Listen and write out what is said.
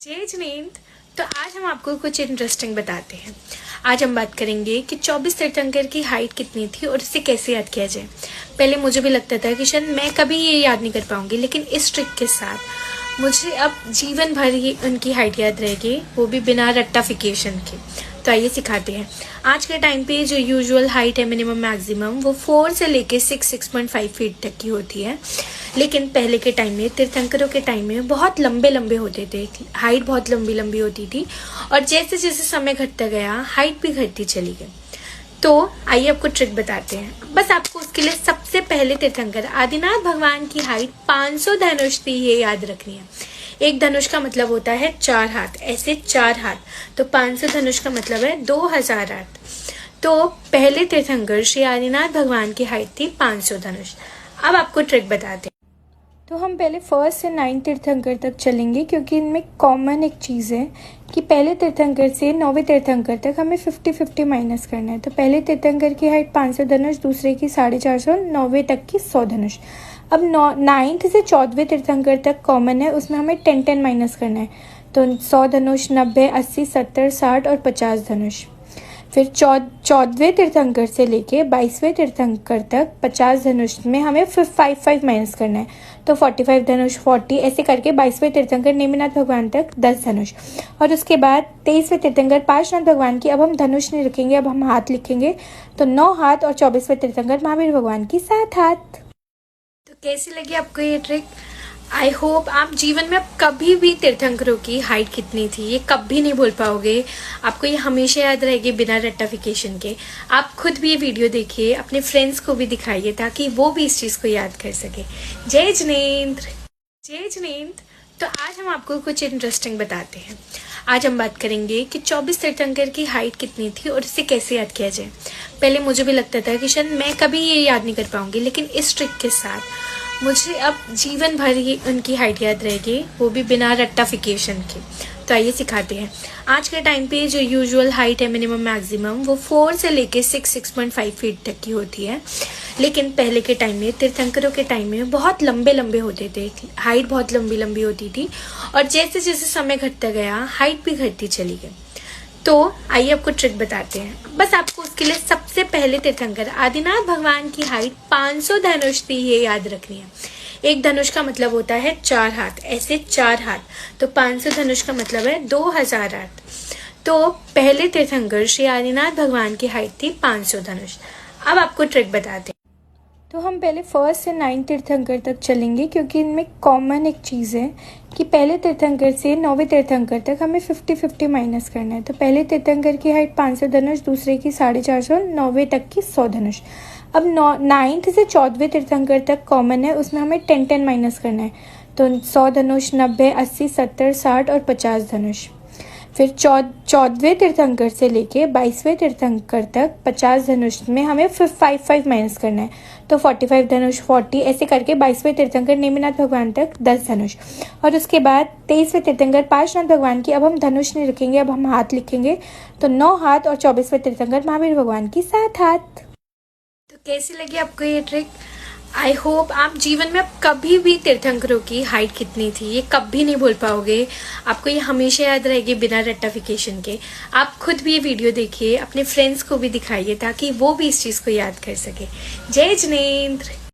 जय जिनेंद्र। तो आज हम आपको कुछ इंटरेस्टिंग बताते हैं। आज हम बात करेंगे कि 24 तीर्थंकर की हाइट कितनी थी और इसे कैसे याद किया जाए। पहले मुझे भी लगता था कि शायद मैं कभी ये याद नहीं कर पाऊंगी, लेकिन इस ट्रिक के साथ मुझे अब जीवन भर ही उनकी हाइट याद रहेगी, वो भी बिना रट्टाफिकेशन के। तो आइए सिखाते हैं। आज के टाइम पे जो यूजुअल हाइट है मिनिमम मैक्सिमम वो 4 से लेके 6.5 फीट तक की होती है, लेकिन पहले के टाइम में तीर्थंकरों के टाइम में बहुत लंबे लंबे होते थे, हाइट बहुत लंबी लंबी होती थी और जैसे जैसे समय घटता गया हाइट भी घटती चली गई। तो आइए आपको ट्रिक बताते हैं। बस आपको उसके लिए सबसे पहले तीर्थंकर आदिनाथ भगवान की हाइट 500 धनुष थी, ये याद रखनी है। एक धनुष का मतलब होता है 4 हाथ, ऐसे 4 हाथ, तो 500 धनुष का मतलब है 2000 हाथ। तो पहले तीर्थंकर श्री आदिनाथ भगवान की हाइट थी 500 धनुष। अब आपको ट्रिक बताते हैं। तो हम पहले 1 से 9 तीर्थंकर तक चलेंगे, क्योंकि इनमें कॉमन एक चीज़ है कि पहले तीर्थंकर से 9वें तीर्थंकर तक हमें 50-50 माइनस करना है। तो पहले तीर्थंकर की हाइट 500 धनुष, दूसरे की 450, 9वें तक की 100 धनुष। अब 9th से 14वें तीर्थंकर तक कॉमन है, उसमें हमें 10-10 माइनस करना है। तो 100 धनुष, 90, 80, 70, 60 और 50 धनुष। फिर 14वें तीर्थंकर से लेके 22वें तीर्थंकर तक 50 धनुष में हमें 5 माइनस करना है। तो 45 धनुष, 40, ऐसे करके 22वें तीर्थंकर नेमिनाथ भगवान तक 10 धनुष। और उसके बाद 23वें तीर्थंकर पार्श्वनाथ भगवान की अब हम धनुष नहीं रखेंगे, अब हम हाथ लिखेंगे। तो 9 हाथ और 24वें तीर्थंकर महावीर भगवान की 7 हाथ। तो कैसी लगी आपको ये ट्रिक? आई होप आप जीवन में अब कभी भी तीर्थंकरों की हाइट कितनी थी ये कभी नहीं भूल पाओगे। आपको ये हमेशा याद रहेगी बिना रट्टाफिकेशन के। आप खुद भी ये वीडियो देखिए, अपने फ्रेंड्स को भी दिखाइए ताकि वो भी इस चीज़ को याद कर सके। जय जिनेंद्र। जय जिनेंद्र। तो आज हम आपको कुछ इंटरेस्टिंग बताते हैं। आज हम बात करेंगे कि 24 तीर्थंकर की हाइट कितनी थी और इसे कैसे याद किया जाए। पहले मुझे भी लगता था कि शायद मैं कभी ये याद नहीं कर पाऊंगी, लेकिन इस ट्रिक के साथ मुझे अब जीवन भर ही उनकी हाइट याद रहेगी, वो भी बिना रट्टाफिकेशन के। तो आइए सिखाते हैं। आज के टाइम पे जो यूजुअल हाइट है मिनिमम मैक्सिमम वो 4 से लेके 6.5 फीट तक की होती है, लेकिन पहले के टाइम में तीर्थंकरों के टाइम में बहुत लंबे लंबे होते थे, हाइट बहुत लंबी लंबी होती थी और जैसे जैसे समय घटता गया हाइट भी घटती चली गई। तो आइए आपको ट्रिक बताते हैं। बस आपको उसके लिए सबसे पहले तीर्थंकर आदिनाथ भगवान की हाइट 500 धनुष थी, ये याद रखनी है। एक धनुष का मतलब होता है 4 हाथ, ऐसे 4 हाथ, तो 500 धनुष का मतलब है 2000 हाथ। तो पहले तीर्थंकर श्री आदिनाथ भगवान की हाइट थी 500 धनुष। अब आपको ट्रिक बताते हैं। तो हम पहले 1 से 9 तीर्थंकर तक चलेंगे, क्योंकि इनमें कॉमन एक चीज़ है कि पहले तीर्थंकर से 9वें तीर्थंकर तक हमें 50-50 माइनस करना है। तो पहले तीर्थंकर की हाइट 500 धनुष, दूसरे की 450, 9वें तक की 100 धनुष। अब 9th से 14वें तीर्थंकर तक कॉमन है, उसमें हमें 10-10 माइनस करना है। तो 100 धनुष, 90, 80, 70, 60 और 50 धनुष। फिर 14वें तीर्थंकर से लेके 22वें तीर्थंकर तक 50 धनुष में हमें 5 माइनस करना है। तो 45 धनुष, 40, ऐसे करके 22वें तीर्थंकर नेमिनाथ भगवान तक 10 धनुष। और उसके बाद 23वें तीर्थंकर पार्श्वनाथ भगवान की अब हम धनुष नहीं रखेंगे, अब हम हाथ लिखेंगे। तो 9 हाथ और 24वें तीर्थंकर महावीर भगवान की 7 हाथ। तो कैसी लगी आपको ये ट्रिक? आई होप आप जीवन में अब कभी भी तीर्थंकरों की हाइट कितनी थी ये कभी नहीं भूल पाओगे। आपको ये हमेशा याद रहेगी बिना रट्टाफिकेशन के। आप खुद भी ये वीडियो देखिए, अपने फ्रेंड्स को भी दिखाइए ताकि वो भी इस चीज़ को याद कर सके। जय जिनेंद्र।